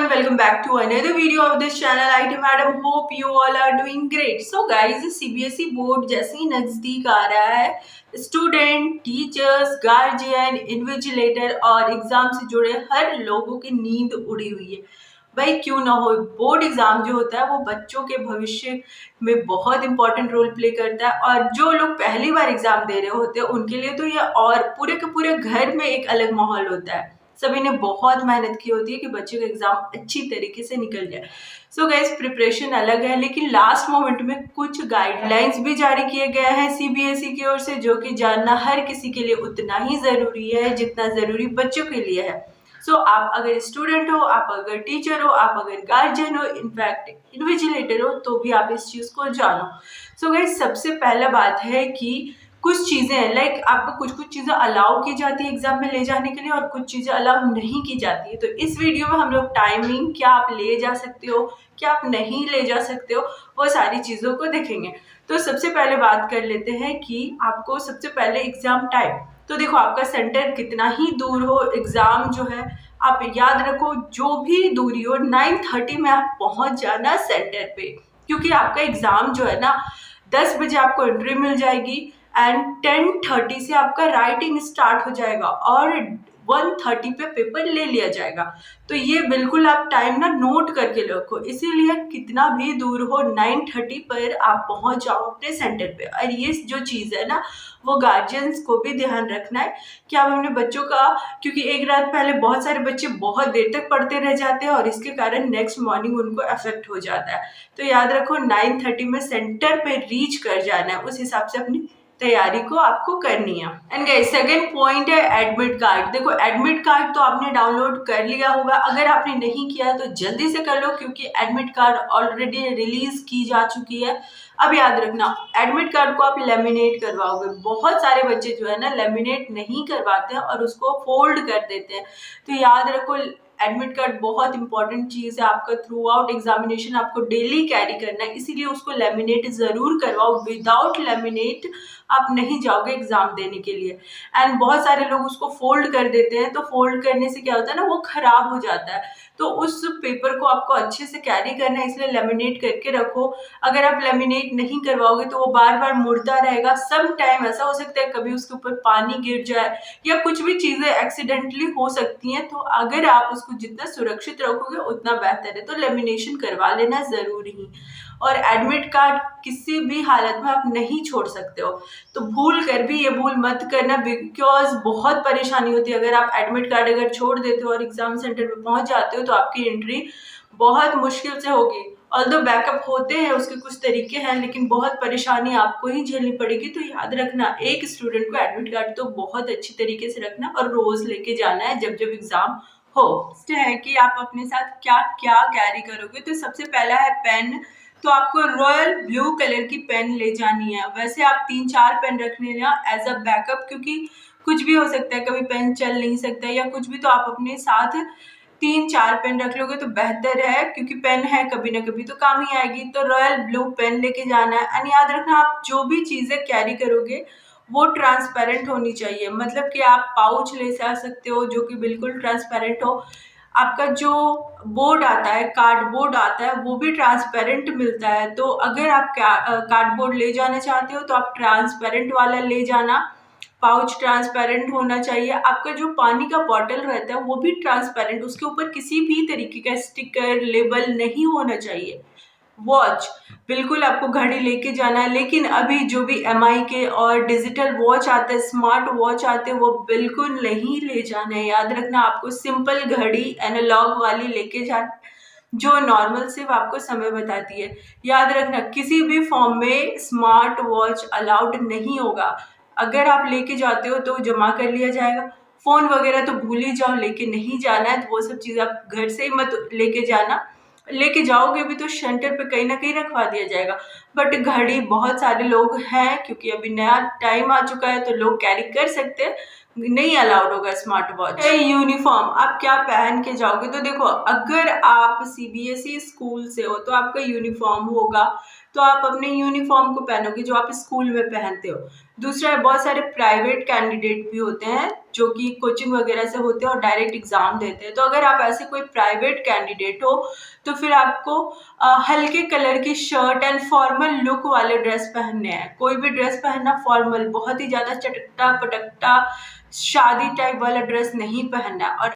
everyone, welcome back to another video of this channel. IT Madam, hope you all are doing great. So guys, CBSE board जैसे ही नज़दीक आ रहा है, student, teachers, guardian, invigilator और exam से जुड़े हर लोगों की नींद उड़ी हुई है। भाई क्यों ना हो, बोर्ड एग्जाम जो होता है वो बच्चों के भविष्य में बहुत इंपॉर्टेंट रोल प्ले करता है और जो लोग पहली बार एग्जाम दे रहे होते हैं उनके लिए तो ये और पूरे के पूरे घर में एक अलग माहौल होता है। सभी ने बहुत मेहनत की होती है कि बच्चे का एग्जाम अच्छी तरीके से निकल जाए। सो गाइस, प्रिपरेशन अलग है, लेकिन लास्ट मोमेंट में कुछ गाइडलाइंस भी जारी किए गए हैं सीबीएसई की ओर से, जो कि जानना हर किसी के लिए उतना ही ज़रूरी है जितना ज़रूरी बच्चों के लिए है। सो आप अगर स्टूडेंट हो, आप अगर टीचर हो, आप अगर गार्जियन हो, इनफैक्ट इन्विजिलेटर हो, तो भी आप इस चीज़ को जानो। सो गाइस, सबसे पहला बात है कि कुछ चीज़ें लाइक आपको कुछ चीज़ें अलाउ की जाती है एग्जाम में ले जाने के लिए और कुछ चीज़ें अलाउ नहीं की जाती है। तो इस वीडियो में हम लोग टाइमिंग, क्या आप ले जा सकते हो, क्या आप नहीं ले जा सकते हो, वो सारी चीज़ों को देखेंगे। तो सबसे पहले बात कर लेते हैं कि आपको सबसे पहले एग्जाम टाइम। तो देखो, आपका सेंटर कितना ही दूर हो, एग्जाम जो है आप याद रखो जो भी दूरी हो 9:30 में आप पहुंच जाना सेंटर पे, क्योंकि आपका एग्जाम जो है ना 10 बजे आपको एंट्री मिल जाएगी एंड 10:30 से आपका राइटिंग स्टार्ट हो जाएगा और 1:30 पे पेपर ले लिया जाएगा। तो ये बिल्कुल आप टाइम ना नोट करके रखो, इसीलिए कितना भी दूर हो 9:30 पर आप पहुंच जाओ अपने सेंटर पे। और ये जो चीज़ है ना, वो गार्जियंस को भी ध्यान रखना है कि आप अपने बच्चों का, क्योंकि एक रात पहले बहुत सारे बच्चे बहुत देर तक पढ़ते रह जाते हैं और इसके कारण नेक्स्ट मॉर्निंग उनको अफेक्ट हो जाता है। तो याद रखो 9:30 में सेंटर पे रीच कर जाना है, उस हिसाब से अपनी तैयारी को आपको करनी है। एंड गाइस, सेकंड पॉइंट है एडमिट कार्ड। देखो, एडमिट कार्ड तो आपने डाउनलोड कर लिया होगा, अगर आपने नहीं किया तो जल्दी से कर लो, क्योंकि एडमिट कार्ड ऑलरेडी रिलीज की जा चुकी है। अब याद रखना, एडमिट कार्ड को आप लेमिनेट करवाओगे। बहुत सारे बच्चे जो है ना लेमिनेट नहीं करवाते हैं और उसको फोल्ड कर देते हैं। तो याद रखो, एडमिट कार्ड बहुत इंपॉर्टेंट चीज़ है, आपका थ्रू आउट एग्जामिनेशन आपको डेली कैरी करना है, इसीलिए उसको लेमिनेट ज़रूर करवाओ। विदाउट लेमिनेट आप नहीं जाओगे एग्जाम देने के लिए। एंड बहुत सारे लोग उसको फोल्ड कर देते हैं, तो फोल्ड करने से क्या होता है ना, वो खराब हो जाता है। तो उस पेपर को आपको अच्छे से कैरी करना है, इसलिए लेमिनेट करके रखो। अगर आप लेमिनेट नहीं करवाओगे तो वो बार बार मुड़ता रहेगा। सम टाइम ऐसा हो सकता है कभी उसके ऊपर पानी गिर जाए या कुछ भी चीज़ें एक्सीडेंटली हो सकती हैं। तो अगर आप उसको जितना सुरक्षित रखोगे उतना बेहतर है, तो लेमिनेशन करवा लेना ज़रूरी ही। और एडमिट कार्ड किसी भी हालत में आप नहीं छोड़ सकते हो, तो भूल कर भी ये भूल मत करना, बिकॉज बहुत परेशानी होती है। अगर आप एडमिट कार्ड अगर छोड़ देते हो और एग्जाम सेंटर पे पहुंच जाते हो तो आपकी एंट्री बहुत मुश्किल से होगी। ऑल्दो बैकअप होते हैं, उसके कुछ तरीके हैं, लेकिन बहुत परेशानी आपको ही झेलनी पड़ेगी। तो याद रखना, एक स्टूडेंट को एडमिट कार्ड तो बहुत अच्छी तरीके से रखना और रोज लेके जाना है जब जब एग्जाम हो। है कि आप अपने साथ क्या क्या कैरी करोगे। तो सबसे पहला है पेन। तो आपको रॉयल ब्लू कलर की पेन ले जानी है। वैसे आप 3-4 पेन रख लेना एज अ बैकअप, क्योंकि कुछ भी हो सकता है, कभी पेन चल नहीं सकता या कुछ भी, तो आप अपने साथ 3-4 पेन रख लोगे तो बेहतर है, क्योंकि पेन है कभी ना कभी तो काम ही आएगी। तो रॉयल ब्लू पेन लेके जाना है। एंड याद रखना, आप जो भी चीज़ें कैरी करोगे वो ट्रांसपेरेंट होनी चाहिए, मतलब कि आप पाउच ले जा सकते हो जो कि बिल्कुल ट्रांसपेरेंट हो। आपका जो बोर्ड आता है, कार्डबोर्ड आता है, वो भी ट्रांसपेरेंट मिलता है। तो अगर आप कार्डबोर्ड ले जाना चाहते हो तो आप ट्रांसपेरेंट वाला ले जाना। पाउच ट्रांसपेरेंट होना चाहिए। आपका जो पानी का बॉटल रहता है वो भी ट्रांसपेरेंट, उसके ऊपर किसी भी तरीके का स्टिकर, लेबल नहीं होना चाहिए। वॉच, बिल्कुल आपको घड़ी लेके जाना है, लेकिन अभी जो भी एमआई के और डिजिटल वॉच आते हैं, स्मार्ट वॉच आते हैं, वो बिल्कुल नहीं ले जाना है। याद रखना, आपको सिंपल घड़ी एनालॉग वाली लेके जाना, जो नॉर्मल सिर्फ आपको समय बताती है। याद रखना, किसी भी फॉर्म में स्मार्ट वॉच अलाउड नहीं होगा। अगर आप लेके जाते हो तो जमा कर लिया जाएगा। फ़ोन वगैरह तो भूल ही जाओ, लेके नहीं जाना है, तो वो सब चीज़ आप घर से ही मत लेके जाना। लेके जाओगे भी तो सेंटर पे कहीं ना कहीं रखवा दिया जाएगा। बट घड़ी बहुत सारे लोग हैं, क्योंकि अभी नया टाइम आ चुका है तो लोग कैरी कर सकते हैं, नहीं अलाउड होगा स्मार्ट वॉच। यूनिफॉर्म, आप क्या पहन के जाओगे। तो देखो, अगर आप सीबीएसई स्कूल से हो तो आपका यूनिफॉर्म होगा, तो आप अपने यूनिफॉर्म को पहनोगे जो आप स्कूल में पहनते हो। दूसरा है बहुत सारे प्राइवेट कैंडिडेट भी होते हैं जो कि कोचिंग वगैरह से होते हैं और डायरेक्ट एग्जाम देते हैं। तो अगर आप ऐसे कोई प्राइवेट कैंडिडेट हो तो फिर आपको हल्के कलर की शर्ट एंड फॉर्मल लुक वाले ड्रेस पहनने हैं। कोई भी ड्रेस पहनना फॉर्मल, बहुत ही ज़्यादा चटकता पटकता शादी टाइप वाला ड्रेस नहीं पहनना। और